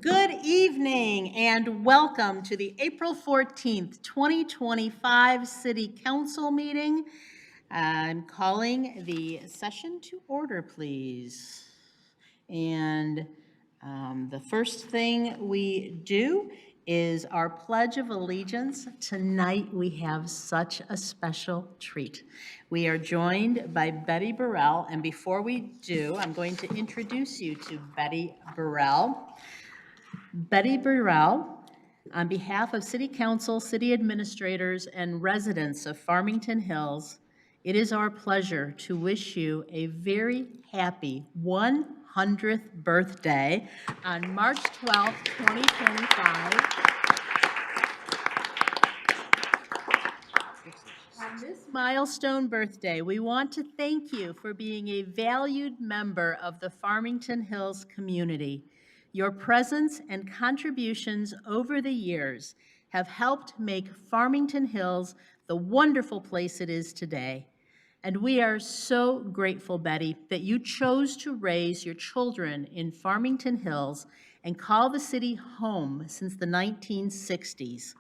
Good evening and welcome to the April 14th, 2025 City Council meeting. I'm calling the session to order, please. And the first thing we do is our Pledge of Allegiance. Tonight we have such a special treat. We are joined by Betty Burrell, and before we do, I'm going to introduce you to Betty Burrell. Betty Burrell, on behalf of City Council, city administrators, and residents of Farmington Hills, it is our pleasure to wish you a very happy 100th birthday on March 12th, 2025. On this milestone birthday, we want to thank you for being a valued member of the Farmington Hills community. Your presence and contributions over the years have helped make Farmington Hills the wonderful place it is today. And we are so grateful, Betty, that you chose to raise your children in Farmington Hills and call the city home since the 1960s.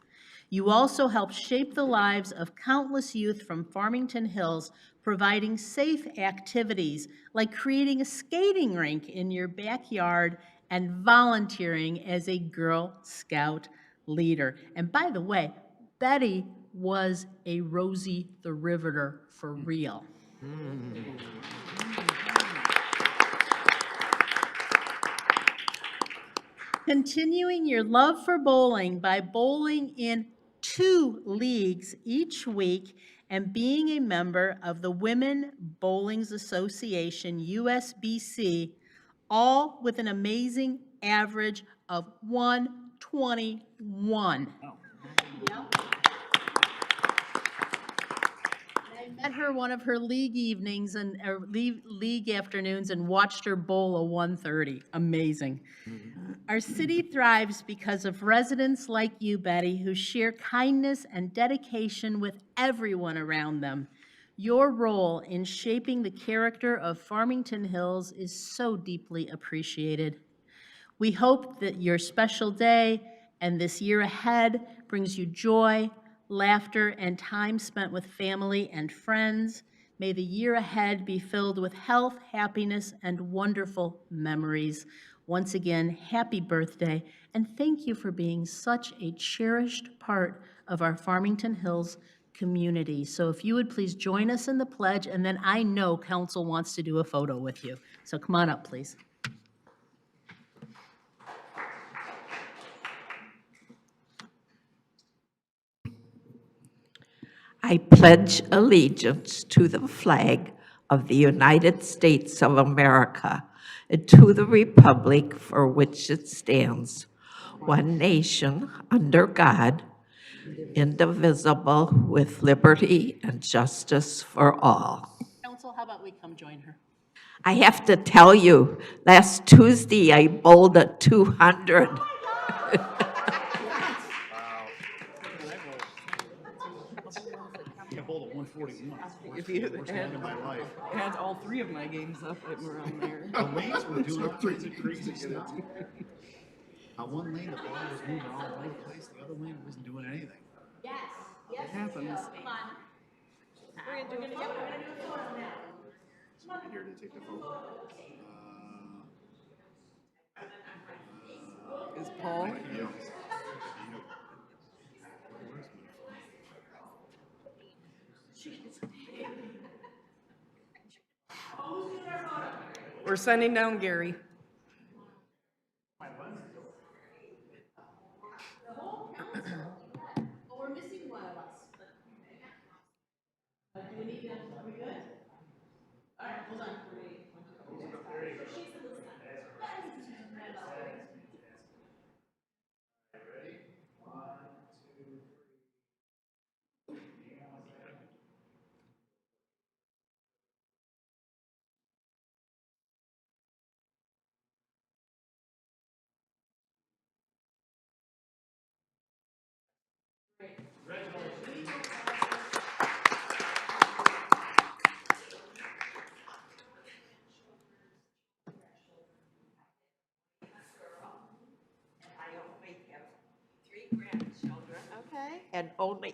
You also helped shape the lives of countless youth from Farmington Hills, providing safe activities like creating a skating rink in your backyard and volunteering as a Girl Scout leader. And by the way, Betty was a Rosie the Riveter for real. Continuing your love for bowling by bowling in 2 leagues each week and being a member of the Women Bowlings Association, USBC, all with an amazing average of 121. Yep. I met her one of her league evenings and league afternoons and watched her bowl a 130. Amazing. Our city thrives because of residents like you, Betty, who share kindness and dedication with everyone around them. Your role in shaping the character of Farmington Hills is so deeply appreciated. We hope that your special day and this year ahead brings you joy, laughter, and time spent with family and friends. May the year ahead be filled with health, happiness, and wonderful memories. Once again, happy birthday, and thank you for being such a cherished part of our Farmington Hills community. So if you would please join us in the pledge, and then I know council wants to do a photo with you. So come on up, please. I pledge allegiance to the flag of the United States of America and to the republic for which it stands, one nation, under God, indivisible, with liberty and justice for all. Council, how about we come join her? I have to tell you, last Tuesday I bowled a 200. I bowled a 141. If you Worst line of my life. had all 3 of my games up around there. The lanes were doing crazy stuff. On one lane, the ball was moving all over the place. The other lane wasn't doing anything. Yes. It happens. Come on. We're gonna do a photo now. Somebody here to take the photo. Is Paul? Yeah. We're sending down Gary. We're missing one of us. Do we need to, are we good? All right, hold on.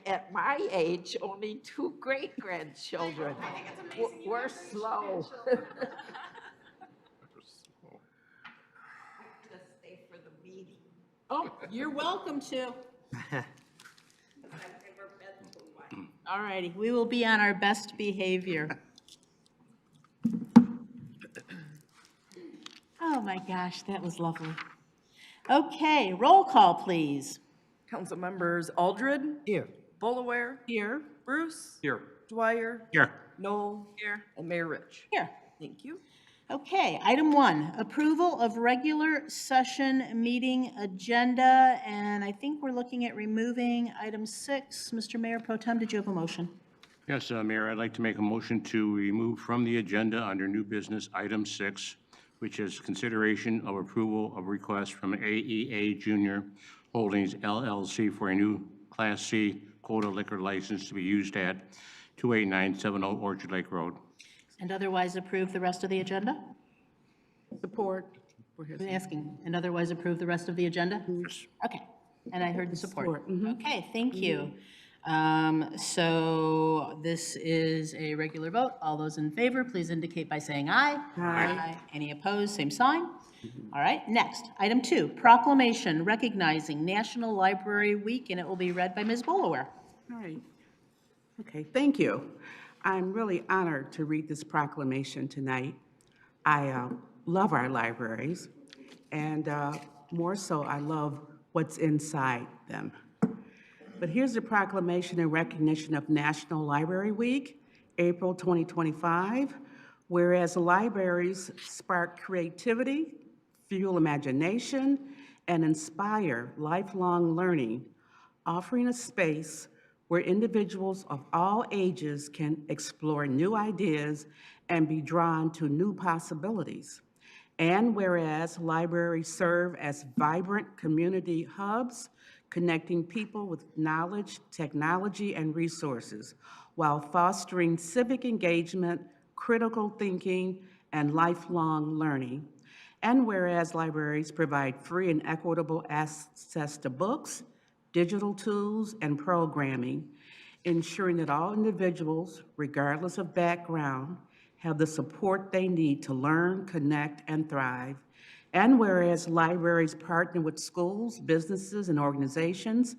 at my age, only 2 great-grandchildren. We're slow. Just stay for the meeting. Oh, you're welcome to. I've never been to one. All righty, we will be on our best behavior. Oh, my gosh, that was lovely. Okay, roll call, please. Council members Aldred. Here. Bolaware. Here. Bruce. Here. Dwyer. Here. Noel. Here. And Mayor Rich. Here. Thank you. Okay, item 1, approval of regular session meeting agenda, and I think we're looking at removing item 6. Mr. Mayor Pro Tem, did you have a motion? Yes, Mayor, I'd like to make a motion to remove from the agenda under new business item 6, which is consideration of approval of request from AEA Junior Holdings LLC for a new Class C quota liquor license to be used at 28970 Orchard Lake Road. And otherwise approve the rest of the agenda? Support. I'm asking, and otherwise approve the rest of the agenda? Okay, and I heard the support. Okay, thank you. So this is a regular vote. All those in favor, please indicate by saying aye. Aye. Any opposed, same sign. All right, next, item 2, proclamation recognizing National Library Week, and it will be read by Ms. Bolaware. All right. Okay, thank you. I'm really honored to read this proclamation tonight. I love our libraries, and more so, I love what's inside them. But here's the proclamation in recognition of National Library Week, April 2025. Whereas libraries spark creativity, fuel imagination, and inspire lifelong learning, offering a space where individuals of all ages can explore new ideas and be drawn to new possibilities. And whereas libraries serve as vibrant community hubs, connecting people with knowledge, technology, and resources, while fostering civic engagement, critical thinking, and lifelong learning. And whereas libraries provide free and equitable access to books, digital tools, and programming, ensuring that all individuals, regardless of background, have the support they need to learn, connect, and thrive. And whereas libraries partner with schools, businesses, and organizations,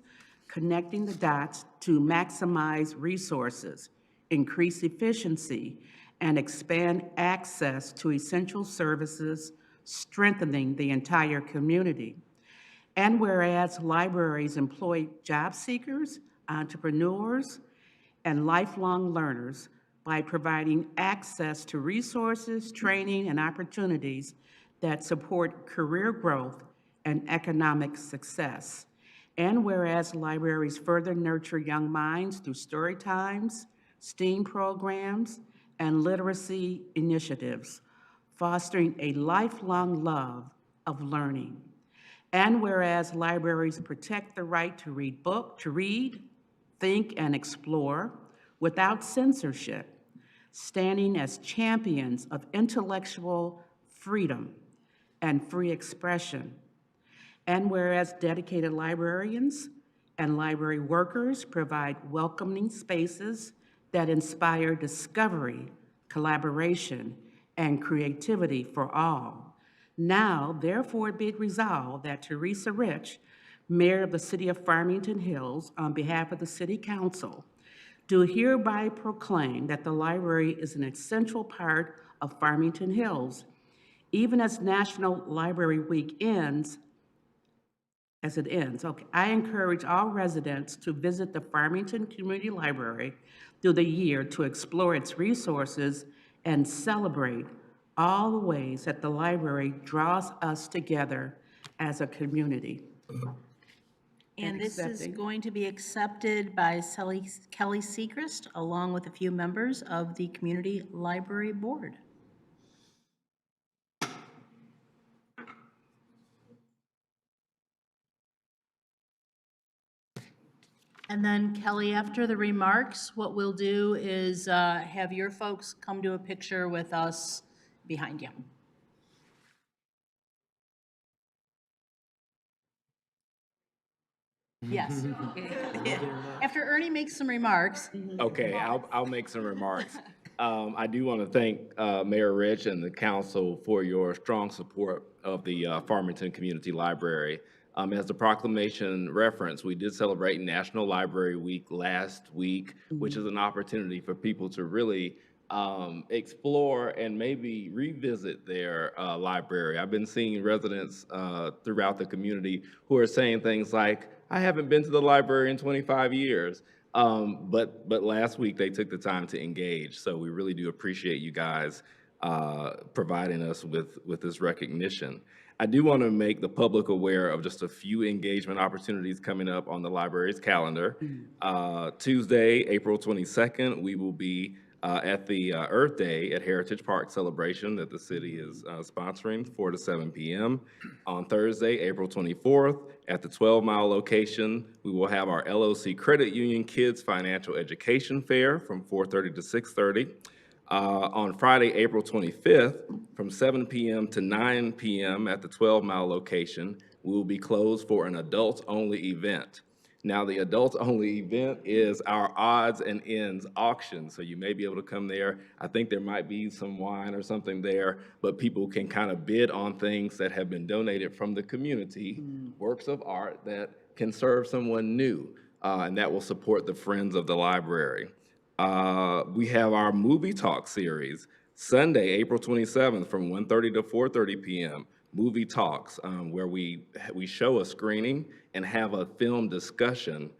connecting the dots to maximize resources, increase efficiency, and expand access to essential services, strengthening the entire community. And whereas libraries employ job seekers, entrepreneurs, and lifelong learners by providing access to resources, training, and opportunities that support career growth and economic success. And whereas libraries further nurture young minds through story times, STEAM programs, and literacy initiatives, fostering a lifelong love of learning. And whereas libraries protect the right to read, think, and explore without censorship, standing as champions of intellectual freedom and free expression. And whereas dedicated librarians and library workers provide welcoming spaces that inspire discovery, collaboration, and creativity for all. Now, therefore, be it resolved that Teresa Rich, Mayor of the City of Farmington Hills, on behalf of the City Council, do hereby proclaim that the library is an essential part of Farmington Hills, even as National Library Week ends, I encourage all residents to visit the Farmington Community Library through the year to explore its resources and celebrate all the ways that the library draws us together as a community. And this is accepting. going to be accepted by Kelly Sechrist, along with a few members of the Community Library Board. And then Kelly, after the remarks, what we'll do is have your folks come to a picture with us behind you. Yes. After Ernie makes some remarks. Okay, I'll make some remarks. I do want to thank Mayor Rich and the council for your strong support of the Farmington Community Library. As the proclamation referenced, we did celebrate National Library Week last week, which is an opportunity for people to really explore and maybe revisit their library. I've been seeing residents throughout the community who are saying things like, I haven't been to the library in 25 years. But last week they took the time to engage, so we really do appreciate you guys providing us with this recognition. I do want to make the public aware of just a few engagement opportunities coming up on the library's calendar. Tuesday, April 22nd, we will be at the Earth Day at Heritage Park celebration that the city is sponsoring, 4 to 7 p.m. On Thursday, April 24th, at the 12 Mile location, we will have our LOC Credit Union Kids Financial Education Fair from 4:30 to 6:30. On Friday, April 25th, from 7 p.m. to 9 p.m. at the 12 Mile location, we will be closed for an adults-only event. Now, the adults-only event is our odds and ends auction, so you may be able to come there. I think there might be some wine or something there, but people can kind of bid on things that have been donated from the community, works of art that can serve someone new, and that will support the Friends of the Library. We have our movie talk series, Sunday, April 27th, from 1:30 to 4:30 p.m. Movie talks, where we show a screening and have a film discussion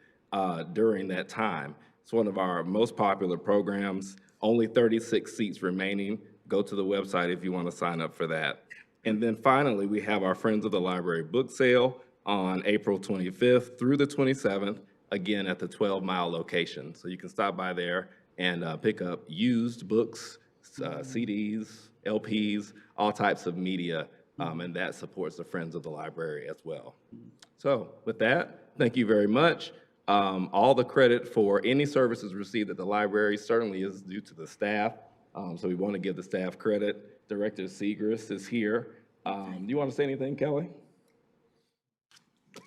during that time. It's one of our most popular programs. Only 36 seats remaining. Go to the website if you want to sign up for that. And then finally, we have our Friends of the Library book sale on April 25th through the 27th, again at the 12 Mile location. So you can stop by there and pick up used books, CDs, LPs, all types of media, and that supports the Friends of the Library as well. So with that, thank you very much. All the credit for any services received at the library certainly is due to the staff, so we want to give the staff credit. Director Segrist is here. Do you want to say anything, Kelly?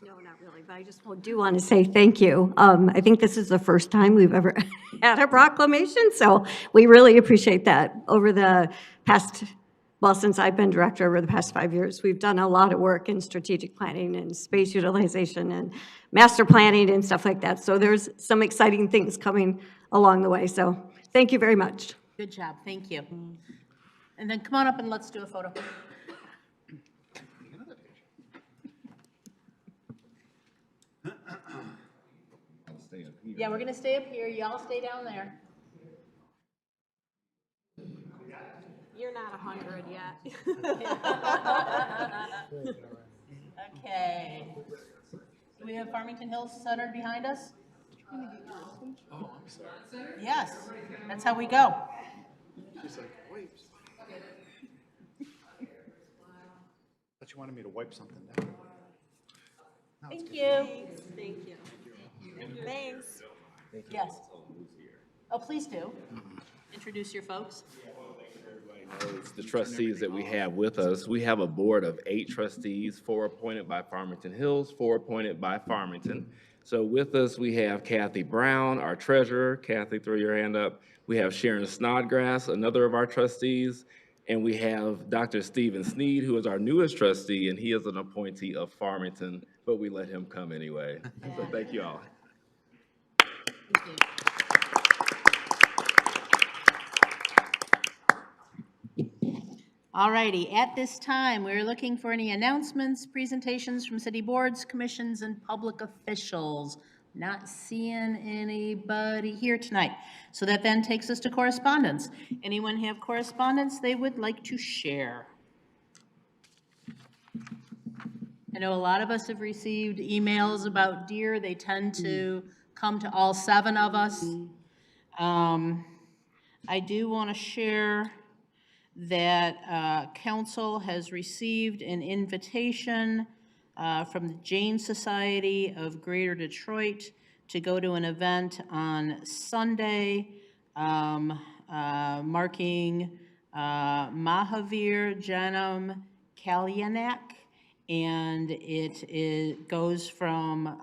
No, not really, but I just do want to say thank you. I think this is the first time we've ever had a proclamation, so we really appreciate that. Over the past, well, since I've been director over the past 5 years, we've done a lot of work in strategic planning and space utilization and master planning and stuff like that. So there's some exciting things coming along the way, so thank you very much. Good job, thank you. And then come on up and let's do a photo. Yeah, we're gonna stay up here, y'all stay down there. You're not 100 yet. Okay. Do we have Farmington Hills centered behind us? Oh, I'm sorry. Yes, that's how we go. She's like, wait. Thought you wanted me to wipe something down. Thank you. Thank you. Thanks. Yes. Oh, please do. Introduce your folks. Knows the trustees that we have with us. We have a board of 8 trustees, 4 appointed by Farmington Hills, 4 appointed by Farmington. So with us, we have Kathy Brown, our treasurer. Kathy, throw your hand up. We have Sharon Snodgrass, another of our trustees. And we have Dr. Stephen Sneed, who is our newest trustee, and he is an appointee of Farmington, but we let him come anyway. So thank you all. Thank you. All righty, at this time, we're looking for any announcements, presentations from city boards, commissions, and public officials. Not seeing anybody here tonight. So that then takes us to correspondence. Anyone have correspondence they would like to share? I know a lot of us have received emails about deer. They tend to come to all 7 of us. I do want to share that council has received an invitation from the Jane Society of Greater Detroit to go to an event on Sunday marking Mahavir Janam Kalyanak and goes from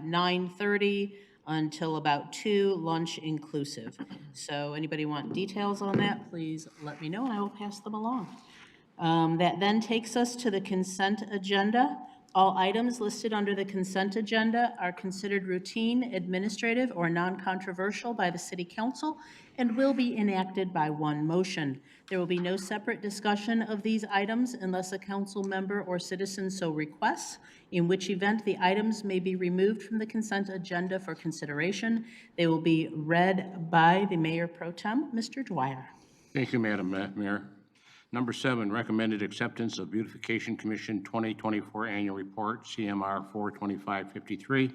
9:30 until about 2, lunch inclusive. So anybody want details on that, please let me know, and I will pass them along. That then takes us to the consent agenda. All items listed under the consent agenda are considered routine, administrative, or non-controversial by the City Council and will be enacted by one motion. There will be no separate discussion of these items unless a council member or citizen so requests, in which event the items may be removed from the consent agenda for consideration. They will be read by the Mayor Pro Tem, Mr. Dwyer. Thank you, Madam Mayor. Number 7, recommended acceptance of Beautification Commission 2024 Annual Report, CMR 42553.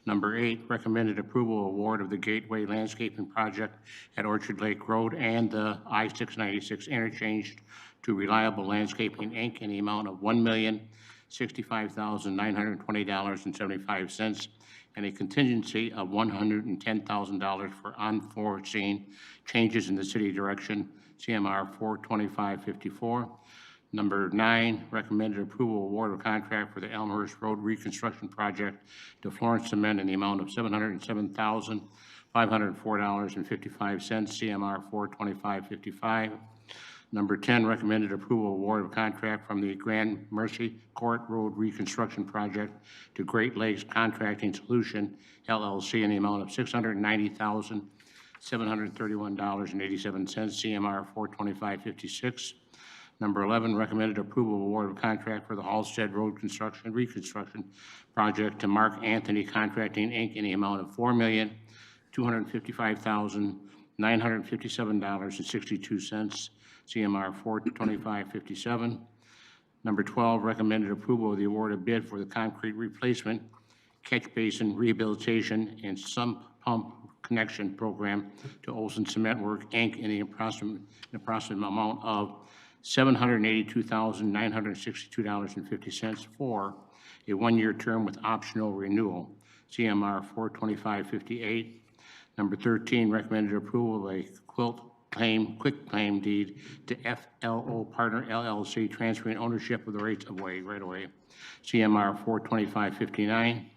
Number 8, recommended approval award of the Gateway Landscaping Project at Orchard Lake Road and the I-696 interchange to Reliable Landscaping, Inc. in the amount of $1,065,920.75 and a contingency of $110,000 for unforeseen changes in the city direction, CMR 42554. Number 9, recommended approval award of contract for the Elmhurst Road Reconstruction Project to Florence Cement in the amount of $707,504.55, CMR 42555. Number 10, recommended approval award of contract from the Grand Mercy Court Road Reconstruction Project to Great Lakes Contracting Solution, LLC, in the amount of $690,731.87, CMR 42556. Number 11, recommended approval award of contract for the Halsted Road Reconstruction Project to Mark Anthony Contracting, Inc. in the amount of $4,255,957.62, CMR 42557. Number 12, recommended approval of the award of bid for the concrete replacement, catch basin rehabilitation, and sump pump connection program to Olson Cement Work, Inc. in the approximate amount of $782,962.50 for a one-year term with optional renewal, CMR 42558. Number 13, recommended approval of a quick claim deed to FLO Partner LLC, transferring ownership of the right-of-way, CMR 42559.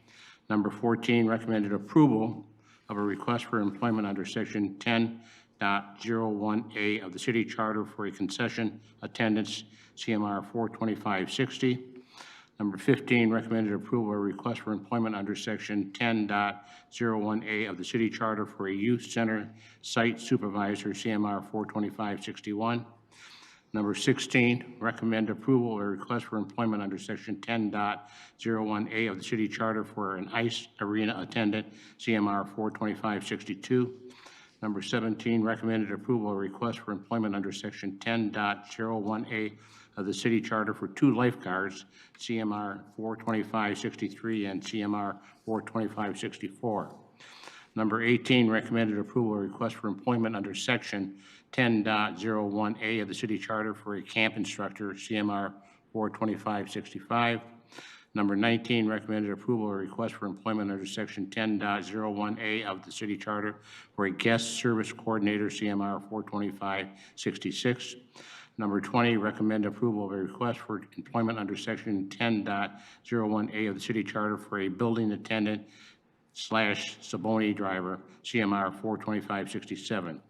Number 14, recommended approval of a request for employment under Section 10.01A of the City Charter for a concession attendance, CMR 42560. Number 15, recommended approval of a request for employment under Section 10.01A of the City Charter for a youth center site supervisor, CMR 42561. Number 16, recommend approval of a request for employment under Section 10.01A of the City Charter for an ice arena attendant, CMR 42562. Number 17, recommended approval of a request for employment under Section 10.01A of the City Charter for 2 lifeguards, CMR 42563 and CMR 42564. Number 18, recommended approval of a request for employment under Section 10.01A of the City Charter for a camp instructor, CMR 42565. Number 19, recommended approval of a request for employment under Section 10.01A of the City Charter for a guest service coordinator, CMR 42566. Number 20, recommend approval of a request for employment under Section 10.01A of the City Charter for a building attendant / Saboni driver, CMR 42567.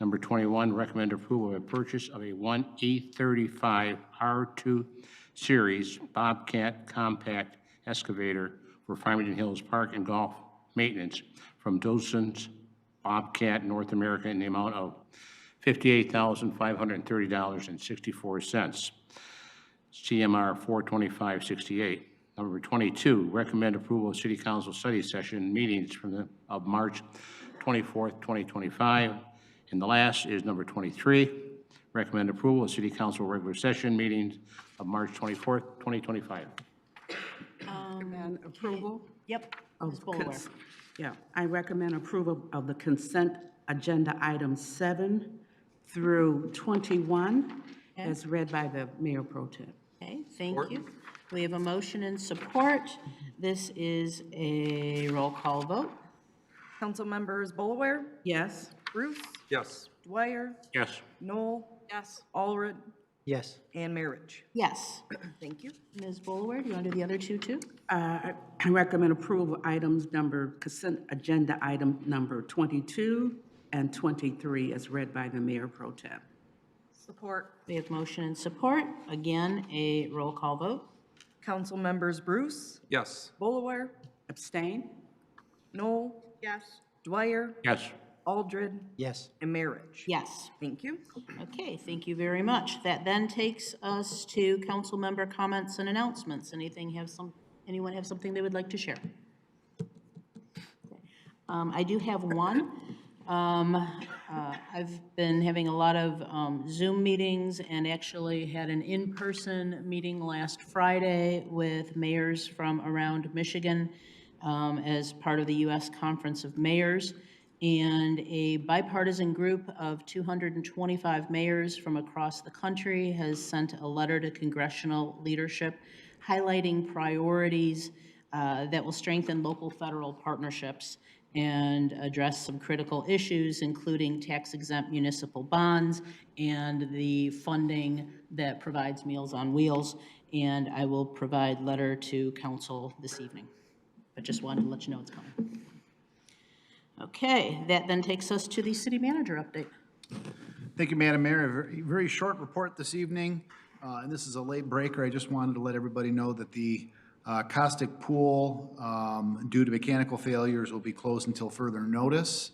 Number 21, recommend approval of a purchase of a 1E35 R2 Series Bobcat compact excavator for Farmington Hills Park and Golf maintenance from Doson's Bobcat North America in the amount of $58,530.64, CMR 42568. Number 22, recommend approval of City Council study session meetings of March 24th, 2025. And the last is number 23, recommend approval of City Council regular session meetings of March 24th, 2025. Recommend approval? Yep, of Ms. Boulware. Yeah, I recommend approval of the consent agenda items 7 through 21 as read by the Mayor Pro Tem. Okay, thank you. We have a motion and support. This is a roll call vote. Council members Boulware, Yes? Bruce, Yes. Dwyer, Yes. Noel. Yes. Allred, Yes. and Mayor Rich. Yes. Thank you. Ms. Boulware, do you want to do the other two, too? I recommend approval of items number, consent agenda item number 22 and 23 as read by the Mayor Pro Tem. Support. We have motion and support. Again, a roll call vote. Council members Bruce, Yes. Bolaware, Abstain? Noel. Yes. Dwyer, Yes. Aldred, Yes. and Mayor Rich. Yes. Thank you. Okay, thank you very much. That then takes us to council member comments and announcements. Anyone have something they would like to share? I do have one. I've been having a lot of Zoom meetings and actually had an in-person meeting last Friday with mayors from around Michigan as part of the U.S. Conference of Mayors. And a bipartisan group of 225 mayors from across the country has sent a letter to congressional leadership highlighting priorities that will strengthen local federal partnerships and address some critical issues, including tax-exempt municipal bonds and the funding that provides Meals on Wheels. And I will provide letter to council this evening. But just wanted to let you know it's coming. Okay, that then takes us to the city manager update. Thank you, Madam Mayor. A very short report this evening, and this is a late breaker. I just wanted to let everybody know that the caustic pool, due to mechanical failures, will be closed until further notice.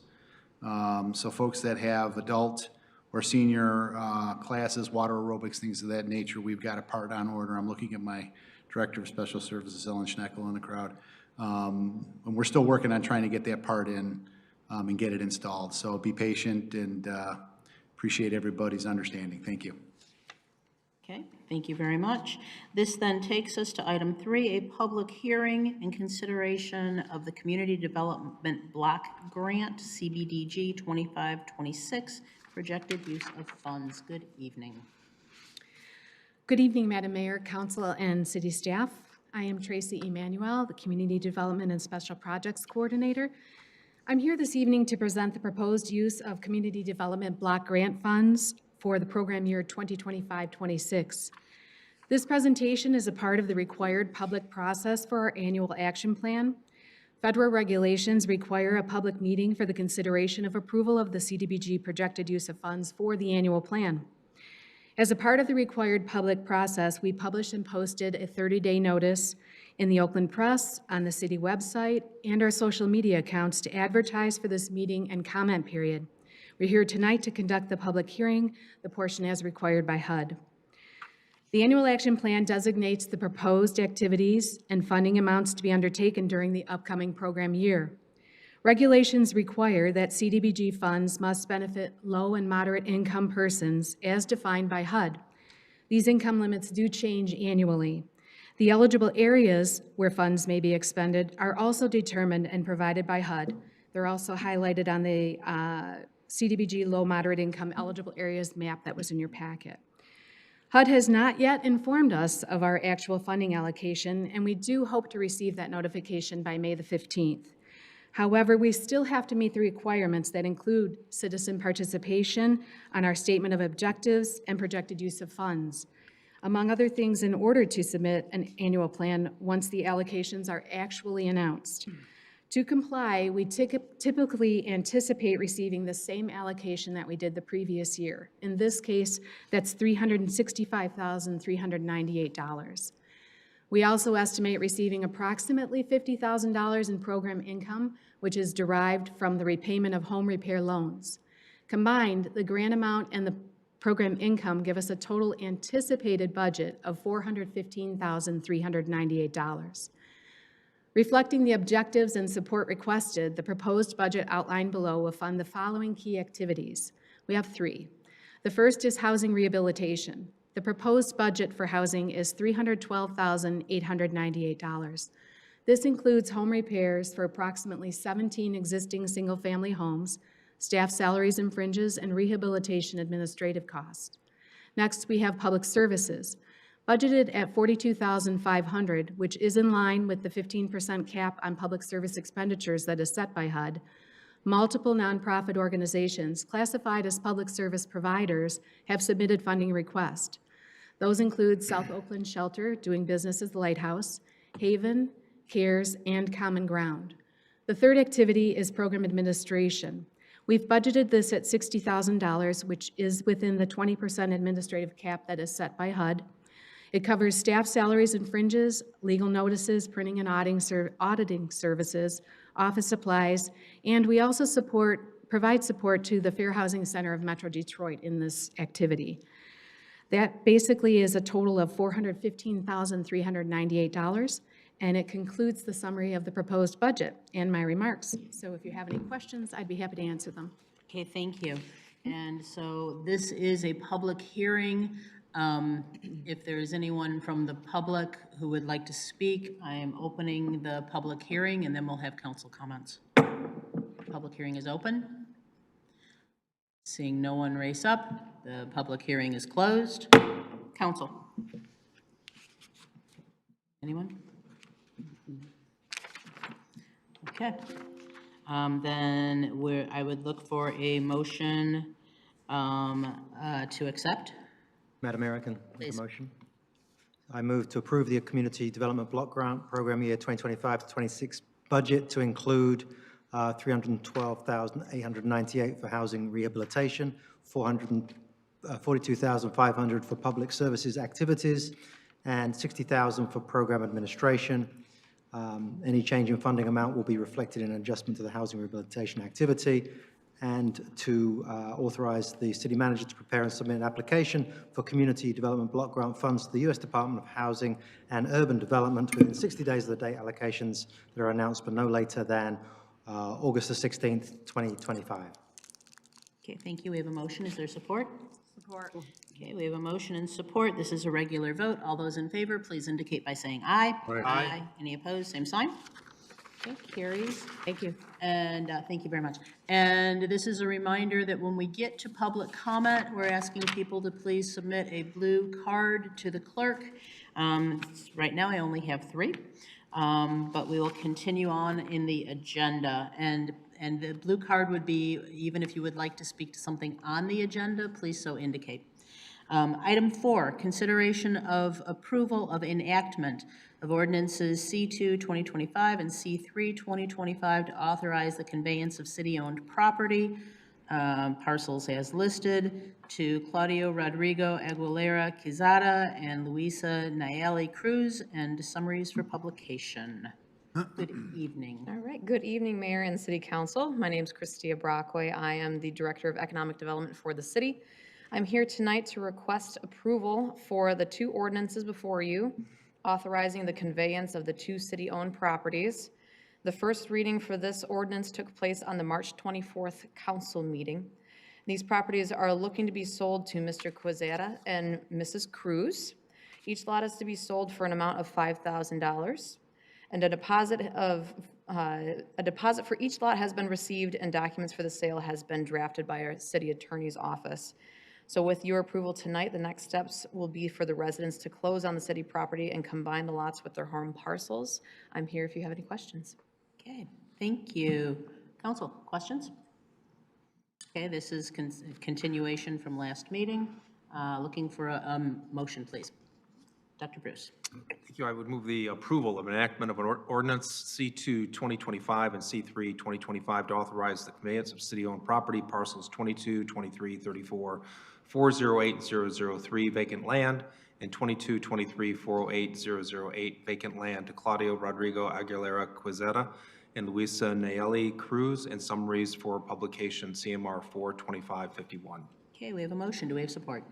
So folks that have adult or senior classes, water aerobics, things of that nature, we've got a part on order. I'm looking at my Director of Special Services, Ellen Schneckel, in the crowd. And we're still working on trying to get that part in and get it installed. So be patient and appreciate everybody's understanding. Thank you. Okay, thank you very much. This then takes us to item 3, a public hearing and consideration of the Community Development Block Grant, CBDG 2526, projected use of funds. Good evening. Good evening, Madam Mayor, Council, and City staff. I am Tracy Emanuel, the Community Development and Special Projects Coordinator. I'm here this evening to present the proposed use of Community Development Block Grant funds for the program year 2025-26. This presentation is a part of the required public process for our annual action plan. Federal regulations require a public meeting for the consideration of approval of the CDBG projected use of funds for the annual plan. As a part of the required public process, we published and posted a 30-day notice in the Oakland Press, on the city website, and our social media accounts to advertise for this meeting and comment period. We're here tonight to conduct the public hearing, the portion as required by HUD. The annual action plan designates the proposed activities and funding amounts to be undertaken during the upcoming program year. Regulations require that CDBG funds must benefit low and moderate income persons as defined by HUD. These income limits do change annually. The eligible areas where funds may be expended are also determined and provided by HUD. They're also highlighted on the CDBG low moderate income eligible areas map that was in your packet. HUD has not yet informed us of our actual funding allocation, and we do hope to receive that notification by May the 15th. However, we still have to meet the requirements that include citizen participation on our statement of objectives and projected use of funds, among other things, in order to submit an annual plan once the allocations are actually announced. To comply, we typically anticipate receiving the same allocation that we did the previous year. In this case, that's $365,398. We also estimate receiving approximately $50,000 in program income, which is derived from the repayment of home repair loans. Combined, the grant amount and the program income give us a total anticipated budget of $415,398. Reflecting the objectives and support requested, the proposed budget outlined below will fund the following key activities. We have 3. The first is housing rehabilitation. The proposed budget for housing is $312,898. This includes home repairs for approximately 17 existing single-family homes, staff salaries and fringes, and rehabilitation administrative costs. Next, we have public services, budgeted at $42,500, which is in line with the 15% cap on public service expenditures that is set by HUD. Multiple nonprofit organizations classified as public service providers have submitted funding requests. Those include South Oakland Shelter, doing business as the Lighthouse, Haven, CARES, and Common Ground. The third activity is program administration. We've budgeted this at $60,000, which is within the 20% administrative cap that is set by HUD. It covers staff salaries and fringes, legal notices, printing and auditing services, office supplies, and we also provide support to the Fair Housing Center of Metro Detroit in this activity. That basically is a total of $415,398, and it concludes the summary of the proposed budget and my remarks. So if you have any questions, I'd be happy to answer them. Okay, thank you. And so this is a public hearing. If there is anyone from the public who would like to speak, I am opening the public hearing, and then we'll have council comments. Public hearing is open. Seeing no one raise up, the public hearing is closed. Council. Anyone? Okay. Then I would look for a motion to accept. Madam Mayor, I can make Please. a motion. I move to approve the Community Development Block Grant Program Year 2025 to 26 budget to include $312,898 for housing rehabilitation, $442,500 for public services activities, and $60,000 for program administration. Any change in funding amount will be reflected in an adjustment to the housing rehabilitation activity, and to authorize the city manager to prepare and submit an application for community development block grant funds to the U.S. Department of Housing and Urban Development within 60 days of the date allocations that are announced, but no later than August the 16th, 2025. Okay, thank you. We have a motion. Is there support? Support. Okay, we have a motion and support. This is a regular vote. All those in favor, please indicate by saying aye. Aye. Any opposed? Same sign. Okay, carries. Thank you. And thank you very much. And this is a reminder that when we get to public comment, we're asking people to please submit a blue card to the clerk. Right now, I only have 3, but we will continue on in the agenda. And the blue card would be, even if you would like to speak to something on the agenda, please so indicate. Item 4, consideration of approval of enactment of ordinances C2 2025 and C3 2025 to authorize the conveyance of city-owned property, parcels as listed, to Claudio Rodrigo Aguilera Quezada and Luisa Nayeli Cruz, and summaries for publication. Good evening. All right, good evening, Mayor and City Council. My name is Christia Brockway. I am the Director of Economic Development for the city. I'm here tonight to request approval for the 2 ordinances before you, authorizing the conveyance of the 2 city-owned properties. The first reading for this ordinance took place on the March 24th council meeting. These properties are looking to be sold to Mr. Quezada and Mrs. Cruz. Each lot is to be sold for an amount of $5,000, and a deposit for each lot has been received, and documents for the sale has been drafted by our city attorney's office. So with your approval tonight, the next steps will be for the residents to close on the city property and combine the lots with their home parcels. I'm here if you have any questions. Okay, thank you. Council, questions? Okay, this is continuation from last meeting. Looking for a motion, please. Dr. Bruce. Thank you. I would move the approval of enactment of an ordinance C2 2025 and C3 2025 to authorize the conveyance of city-owned property, parcels 22, 23, 34, 408, 003 vacant land, and 22, 23, 408, 008 vacant land to Claudio Rodrigo Aguilera Quezada and Luisa Nayeli Cruz, and summaries for publication CMR 42551. Okay, we have a motion. Do we have support?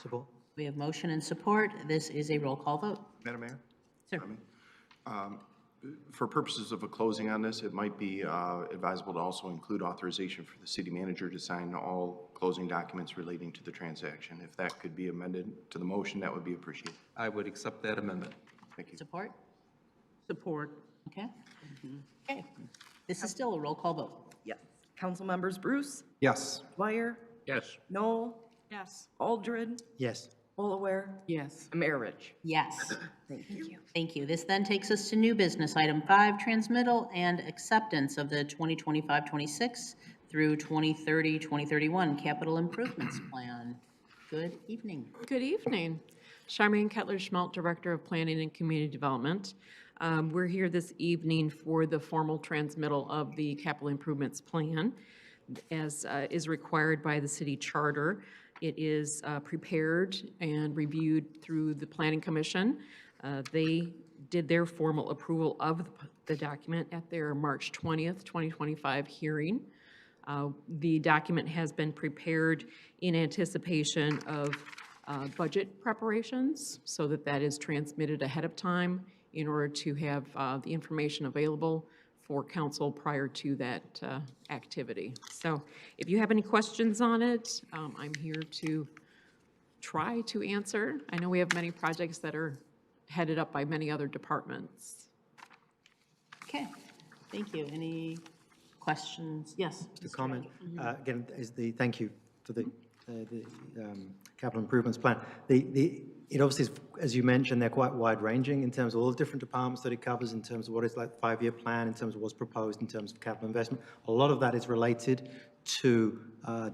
Support. We have motion and support. This is a roll call vote. Madam Mayor? Sir. For purposes of a closing on this, it might be advisable to also include authorization for the city manager to sign all closing documents relating to the transaction. If that could be amended to the motion, that would be appreciated. I would accept that amendment. Thank you. Support? Support. Okay. Okay. This is still a roll call vote. Yes. Council members Bruce, Yes. Dwyer, Yes. Noel, Yes. Aldred, Yes. Olaware, Yes. and Mayor Rich. Yes. Thank you. Thank you. This then takes us to new business. Item 5, transmittal and acceptance of the 2025-26 through 2030-2031 capital improvements plan. Good evening. Good evening. Charmaine Kettler-Schmaltz, Director of Planning and Community Development. We're here this evening for the formal transmittal of the capital improvements plan as is required by the city charter. It is prepared and reviewed through the Planning Commission. They did their formal approval of the document at their March 20th, 2025 hearing. The document has been prepared in anticipation of budget preparations so that that is transmitted ahead of time in order to have the information available for council prior to that activity. So if you have any questions on it, I'm here to try to answer. I know we have many projects that are headed up by many other departments. Okay, thank you. Any questions? Yes. The comment, again, is thank you for the capital improvements plan. It obviously is, as you mentioned, they're quite wide-ranging in terms of all the different departments that it covers, in terms of what is like the 5-year plan, in terms of what's proposed, in terms of capital investment. A lot of that is related to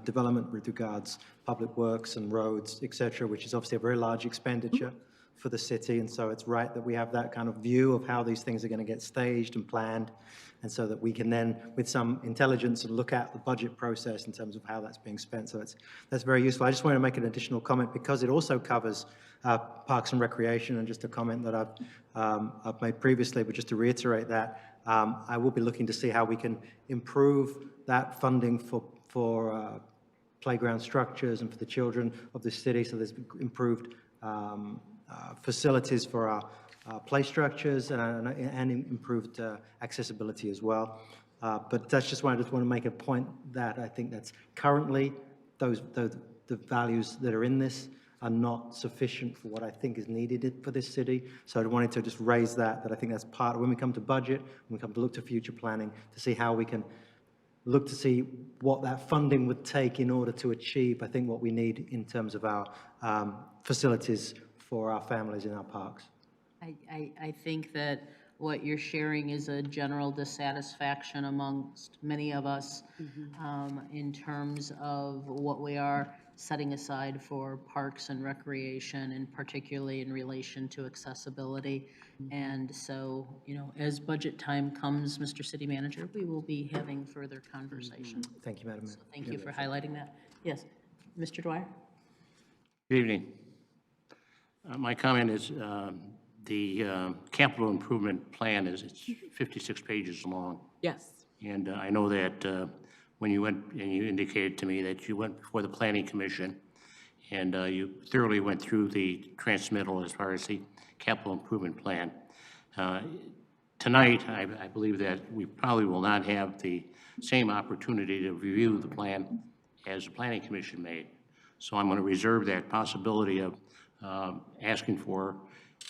development with regards public works and roads, et cetera, which is obviously a very large expenditure for the city. And so it's right that we have that kind of view of how these things are going to get staged and planned, and so that we can then, with some intelligence, look at the budget process in terms of how that's being spent. So that's very useful. I just want to make an additional comment because it also covers Parks and Recreation, and just a comment that I've made previously, but just to reiterate that, I will be looking to see how we can improve that funding for playground structures and for the children of the city. So there's improved facilities for our play structures and improved accessibility as well. But that's just why I just want to make a point that I think that's currently the values that are in this are not sufficient for what I think is needed for this city. So I wanted to just raise that I think that's part of when we come to budget, when we come to look to future planning, to see how we can look to see what that funding would take in order to achieve, I think, what we need in terms of our facilities for our families in our parks. I think that what you're sharing is a general dissatisfaction amongst many of us in terms of what we are setting aside for parks and recreation, and particularly in relation to accessibility. And so, as budget time comes, Mr. City Manager, we will be having further conversation. Thank you, Madam Mayor. So thank you for highlighting that. Yes, Mr. Dwyer? Good evening. My comment is the capital improvement plan it's 56 pages long. Yes. And I know that when you went, and you indicated to me that you went before the Planning Commission, and you thoroughly went through the transmittal as far as the capital improvement plan. Tonight, I believe that we probably will not have the same opportunity to review the plan as the Planning Commission made. So I'm going to reserve that possibility of asking for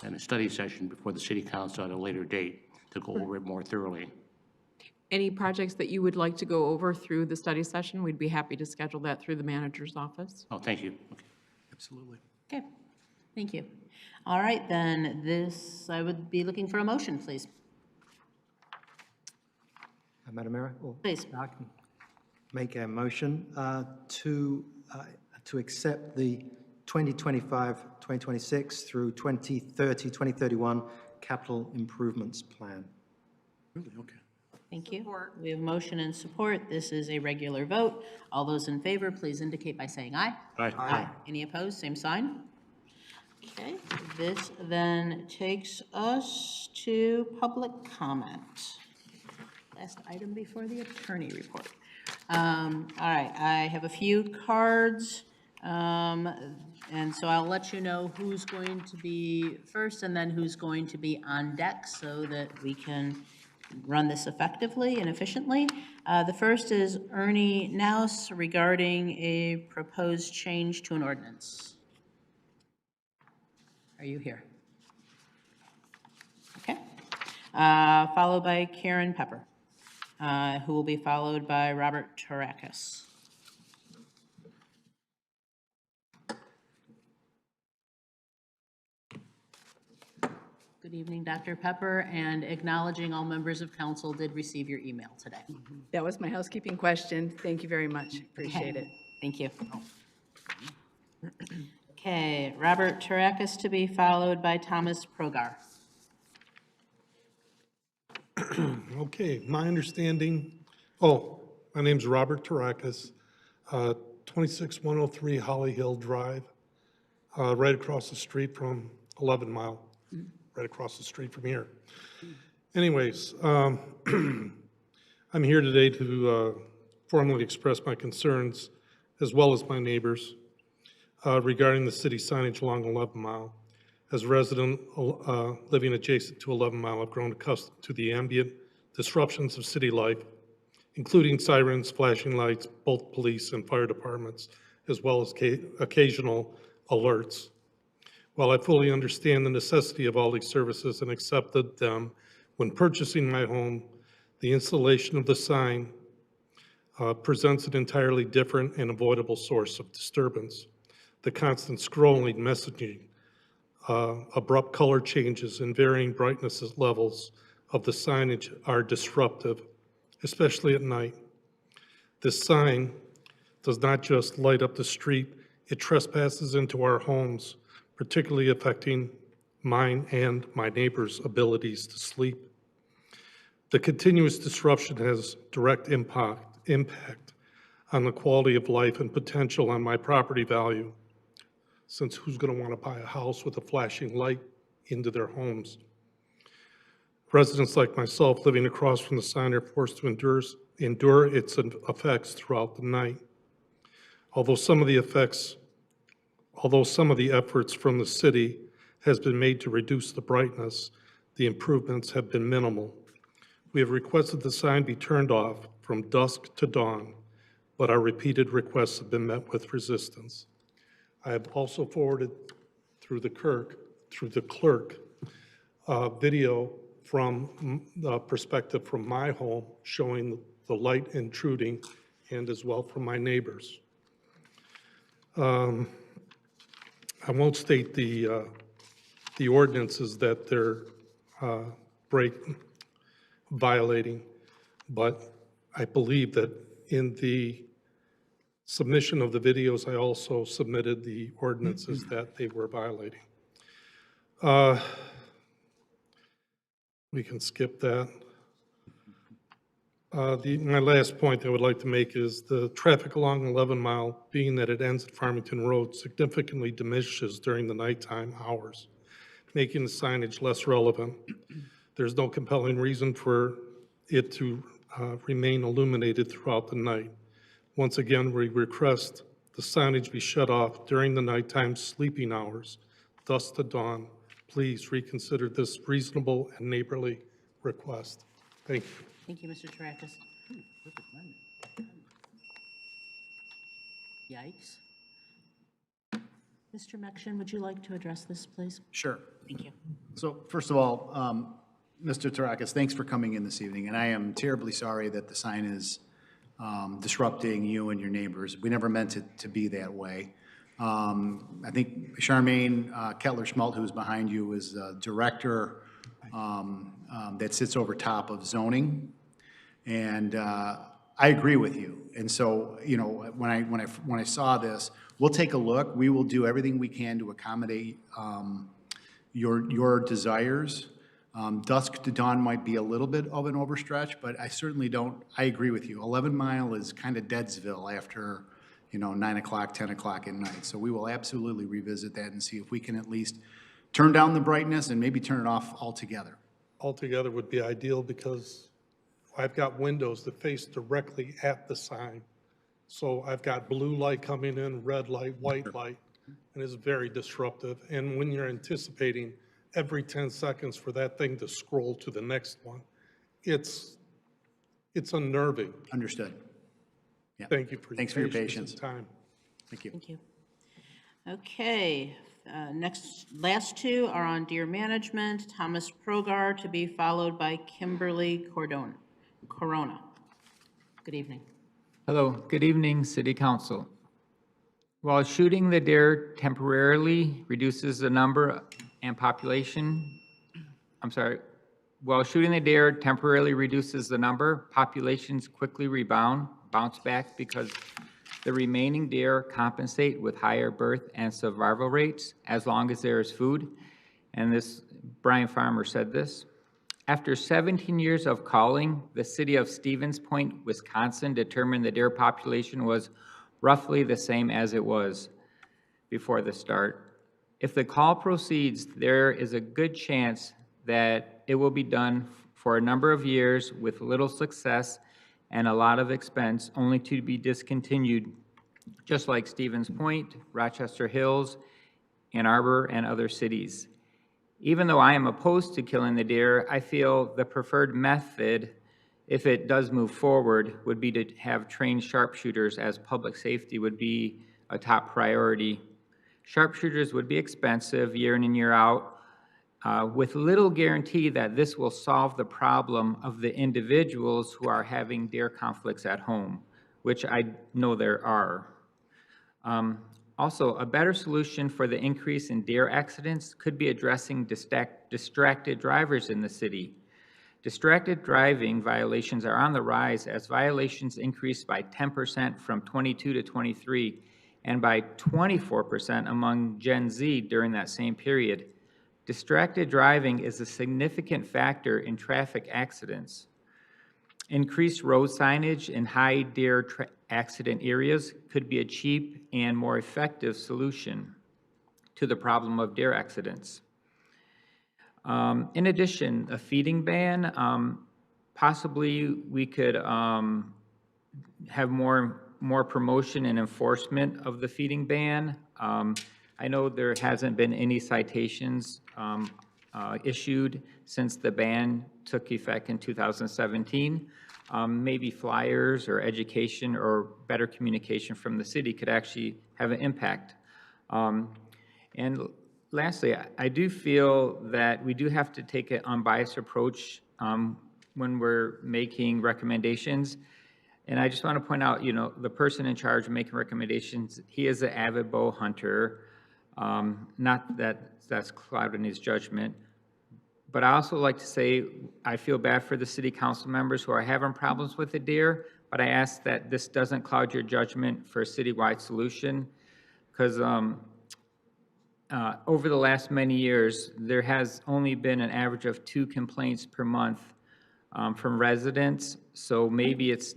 a study session before the City Council at a later date to go over it more thoroughly. Any projects that you would like to go over through the study session, we'd be happy to schedule that through the manager's office. Oh, thank you. Okay. Absolutely. Okay, thank you. All right, then I would be looking for a motion, please. Madam Mayor? Please. I can make a motion to accept the 2025, 2026 through 2030, 2031 capital improvements plan. Really? Okay. Thank you. We have motion and support. This is a regular vote. All those in favor, please indicate by saying aye. Aye. Aye. Any opposed, same sign. Okay, this then takes us to public comment. Last item before the attorney report. All right, I have a few cards, and so I'll let you know who's going to be first and then who's going to be on deck so that we can run this effectively and efficiently. The first is Ernie Naus regarding a proposed change to an ordinance. Are you here? Okay. Followed by Karen Pepper, who will be followed by Robert Tarakis. Good evening, Dr. Pepper, and acknowledging all members of council did receive your email today. That was my housekeeping question. Thank you very much. Appreciate it. Thank you. Okay, Robert Tarakis to be followed by Thomas Progar. Okay, my understanding, my name's Robert Tarakis, 26103 Holly Hill Drive, right across the street from 11 Mile, right across the street from here. Anyways, I'm here today to formally express my concerns, as well as my neighbors, regarding the city signage along 11 Mile. As a resident living adjacent to 11 Mile, I've grown accustomed to the ambient disruptions of city life, including sirens, flashing lights, both police and fire departments, as well as occasional alerts. While I fully understand the necessity of all these services and accepted them when purchasing my home, the installation of the sign presents an entirely different and avoidable source of disturbance. The constant scrolling, messaging, abrupt color changes and varying brightness levels of the signage are disruptive, especially at night. This sign does not just light up the street, it trespasses into our homes, particularly affecting mine and my neighbors' abilities to sleep. The continuous disruption has direct impact on the quality of life and potential on my property value, since who's going to want to buy a house with a flashing light into their homes? Residents like myself living across from the sign are forced to endure its effects throughout the night. Although some of the efforts from the city has been made to reduce the brightness, the improvements have been minimal. We have requested the sign be turned off from dusk to dawn, but our repeated requests have been met with resistance. I have also forwarded through the clerk, video from the perspective from my home showing the light intruding, and as well from my neighbors. I won't state the ordinances that they're violating, but I believe that in the submission of the videos, I also submitted the ordinances that they were violating. We can skip that. My last point I would like to make is the traffic along 11 Mile, being that it ends at Farmington Road, significantly diminishes during the nighttime hours, making the signage less relevant. There's no compelling reason for it to remain illuminated throughout the night. Once again, we request the signage be shut off during the nighttime sleeping hours, dusk to dawn. Please reconsider this reasonable and neighborly request. Thank you. Thank you, Mr. Tarakis. Yikes. Mr. Mekshin, would you like to address this, please? Sure. Thank you. So first of all, Mr. Tarakis, thanks for coming in this evening, and I am terribly sorry that the sign is disrupting you and your neighbors. We never meant it to be that way. I think Charmaine Kettler-Schmaltz, who's behind you, is a director that sits over top of zoning, and I agree with you. And so, you know, when I saw this, we'll take a look. We will do everything we can to accommodate your desires. Dusk to dawn might be a little bit of an overstretch, but I certainly don't, I agree with you. 11 Mile is kind of Deadsville after, you know, 9 o'clock, 10 o'clock at night. So we will absolutely revisit that and see if we can at least turn down the brightness and maybe turn it off altogether. Altogether would be ideal because I've got windows that face directly at the sign. So I've got blue light coming in, red light, white light, and it's very disruptive. And when you're anticipating every 10 seconds for that thing to scroll to the next one, it's unnerving. Understood. Yeah. Thank you for Thanks for your patience patience. and time. Thank you. Thank you. Okay, last two are on deer management. Thomas Progar to be followed by Kimberly Corona. Good evening. Hello, good evening, City Council. While shooting the deer temporarily reduces the number and population, while shooting the deer temporarily reduces the number, populations quickly bounce back because The remaining deer compensate with higher birth and survival rates as long as there is food. And this, Brian Farmer said this. After 17 years of calling, the city of Stevens Point, Wisconsin determined the deer population was roughly the same as it was before the start. If the call proceeds, there is a good chance that it will be done for a number of years with little success and a lot of expense, only to be discontinued, just like Stevens Point, Rochester Hills, Ann Arbor, and other cities. Even though I am opposed to killing the deer, I feel the preferred method, if it does move forward, would be to have trained sharpshooters, as public safety would be a top priority. Sharpshooters would be expensive year in and year out, with little guarantee that this will solve the problem of the individuals who are having deer conflicts at home, which I know there are. Also, a better solution for the increase in deer accidents could be addressing distracted drivers in the city. Distracted driving violations are on the rise as violations increased by 10% from 22 to 23 and by 24% among Gen Z during that same period. Distracted driving is a significant factor in traffic accidents. Increased road signage in high deer accident areas could be a cheap and more effective solution to the problem of deer accidents. In addition, a feeding ban, possibly we could have more promotion and enforcement of the feeding ban. I know there hasn't been any citations issued since the ban took effect in 2017. Maybe flyers or education or better communication from the city could actually have an impact. And lastly, I do feel that we do have to take an unbiased approach when we're making recommendations. And I just want to point out, you know, the person in charge of making recommendations, he is an avid bow hunter. Not that that's clouding his judgment. But I also like to say I feel bad for the city council members who are having problems with the deer, but I ask that this doesn't cloud your judgment for a citywide solution, because over the last many years, there has only been an average of 2 complaints per month from residents, so maybe it's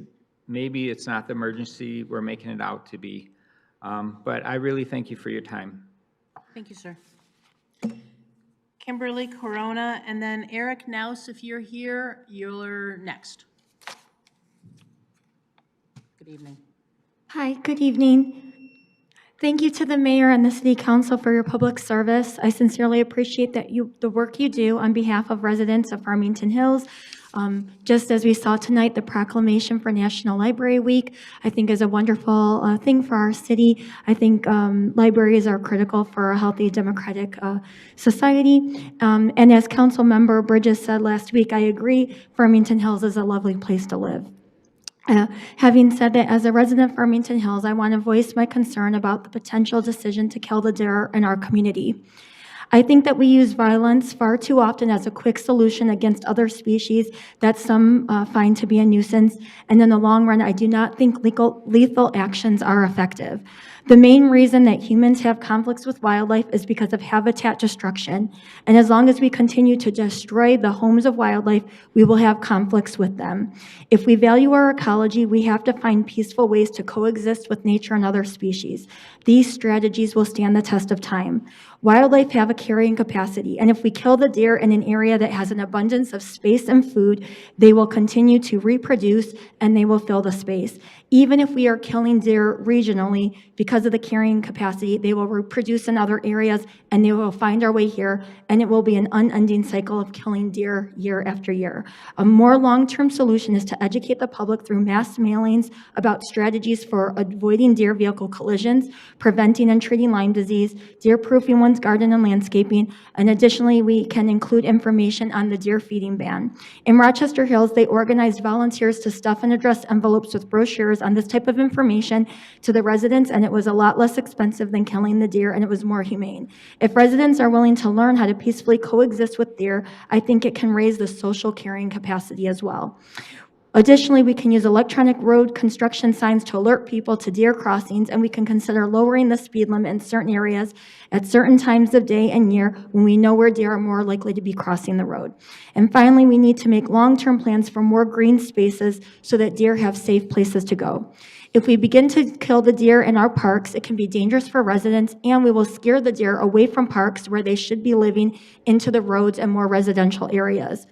not the emergency we're making it out to be. But I really thank you for your time. Thank you, sir. Kimberly Corona, and then Eric Naus, if you're here, you're next. Good evening. Hi, good evening. Thank you to the mayor and the city council for your public service. I sincerely appreciate the work you do on behalf of residents of Farmington Hills. Just as we saw tonight, the proclamation for National Library Week, I think is a wonderful thing for our city. I think libraries are critical for a healthy democratic society. And as Council Member Bridges said last week, I agree, Farmington Hills is a lovely place to live. Having said that, as a resident of Farmington Hills, I want to voice my concern about the potential decision to kill the deer in our community. I think that we use violence far too often as a quick solution against other species that some find to be a nuisance, and in the long run, I do not think lethal actions are effective. The main reason that humans have conflicts with wildlife is because of habitat destruction, and as long as we continue to destroy the homes of wildlife, we will have conflicts with them. If we value our ecology, we have to find peaceful ways to coexist with nature and other species. These strategies will stand the test of time. Wildlife have a carrying capacity, and if we kill the deer in an area that has an abundance of space and food, they will continue to reproduce and they will fill the space. Even if we are killing deer regionally, because of the carrying capacity, they will reproduce in other areas and they will find our way here, and it will be an unending cycle of killing deer year after year. A more long-term solution is to educate the public through mass mailings about strategies for avoiding deer vehicle collisions, preventing and treating Lyme disease, deer-proofing one's garden and landscaping, and additionally, we can include information on the deer feeding ban. In Rochester Hills, they organized volunteers to stuff and address envelopes with brochures on this type of information to the residents, and it was a lot less expensive than killing the deer, and it was more humane. If residents are willing to learn how to peacefully coexist with deer, I think it can raise the social carrying capacity as well. Additionally, we can use electronic road construction signs to alert people to deer crossings, and we can consider lowering the speed limit in certain areas at certain times of day and year when we know where deer are more likely to be crossing the road. And finally, we need to make long-term plans for more green spaces so that deer have safe places to go. If we begin to kill the deer in our parks, it can be dangerous for residents, and we will scare the deer away from parks where they should be living into the roads and more residential areas.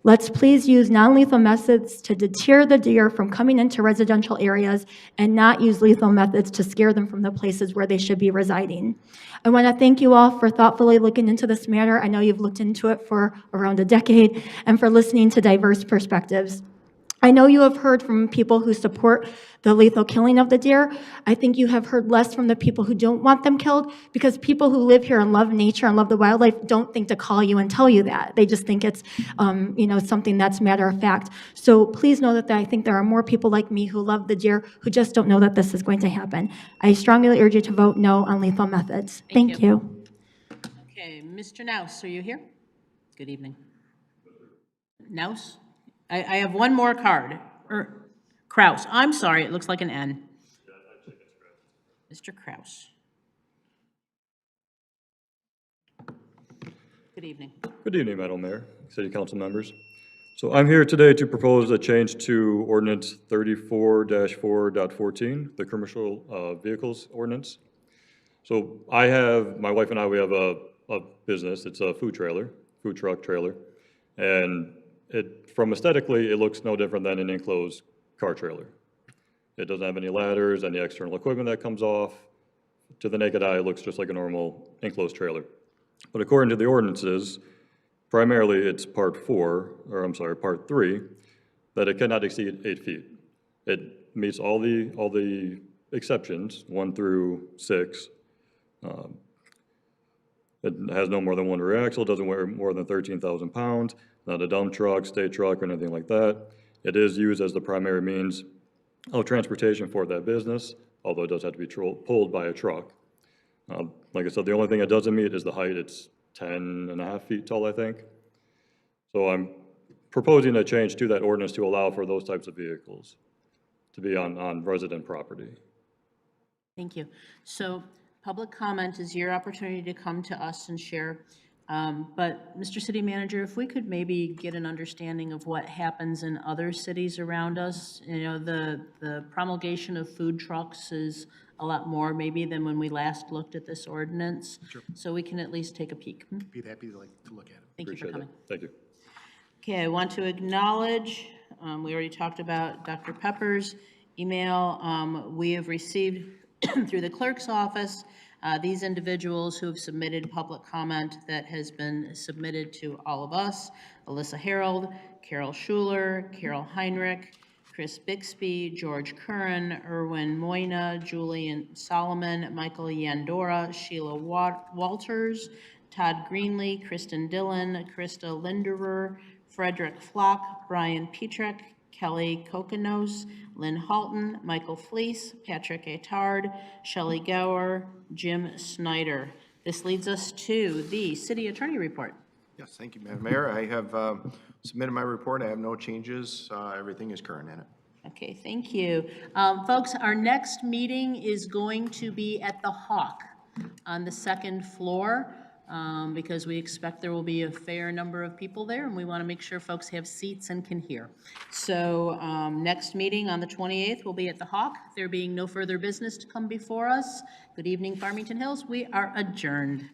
Let's please use non-lethal methods to deter the deer from coming into residential areas and not use lethal methods to scare them from the places where they should be residing. I want to thank you all for thoughtfully looking into this matter. I know you've looked into it for around a decade, and for listening to diverse perspectives. I know you have heard from people who support the lethal killing of the deer. I think you have heard less from the people who don't want them killed, because people who live here and love nature and love the wildlife don't think to call you and tell you that. They just think it's something that's matter of fact. So please know that I think there are more people like me who love the deer who just don't know that this is going to happen. I strongly urge you to vote no on lethal methods. Thank you. Okay, Mr. Naus, are you here? Good evening. Naus? I have one more card. Kraus, I'm sorry, it looks like an N. Mr. Kraus. Good evening. Good evening, Madam Mayor, City Council members. So I'm here today to propose a change to Ordinance 34-4.14, the Commercial Vehicles Ordinance. So my wife and I, we have a business. It's a food truck trailer. And from aesthetically, it looks no different than an enclosed car trailer. It doesn't have any ladders, any external equipment that comes off. To the naked eye, it looks just like a normal enclosed trailer. But according to the ordinances, primarily it's part 3, that it cannot exceed 8 feet. It meets all the exceptions, 1 through 6. It has no more than one rear axle, doesn't weigh more than 13,000 pounds, not a dump truck, state truck, or anything like that. It is used as the primary means of transportation for that business, although it does have to be pulled by a truck. Like I said, the only thing it doesn't meet is the height. It's 10.5 feet tall, I think. So I'm proposing a change to that ordinance to allow for those types of vehicles to be on resident property. Thank you. So public comment is your opportunity to come to us and share. But Mr. City Manager, if we could maybe get an understanding of what happens in other cities around us. You know, the promulgation of food trucks is a lot more maybe than when we last looked at this ordinance. Sure. So we can at least take a peek. Be happy to look at it. Thank you for coming. Thank you. Okay, I want to acknowledge, we already talked about Dr. Pepper's email. We have received through the clerk's office these individuals who have submitted public comment that has been submitted to all of us: Alyssa Harold, Carol Schuler, Carol Heinrich, Chris Bixby, George Curran, Erwin Moyna, Julian Solomon, Michael Yandora, Sheila Walters, Todd Greenlee, Kristen Dillon, Krista Linderer, Frederick Flock, Brian Petrick, Kelly Kokonos, Lynn Halton, Michael Fleece, Patrick Atard, Shelley Gower, Jim Snyder. This leads us to the City Attorney Report. Yes, thank you, Madam Mayor. I have submitted my report. I have no changes. Everything is current in it. Okay, thank you. Folks, our next meeting is going to be at the Hawk on the second floor, because we expect there will be a fair number of people there, and we want to make sure folks have seats and can hear. So next meeting on the 28th will be at the Hawk. There being no further business to come before us. Good evening, Farmington Hills. We are adjourned.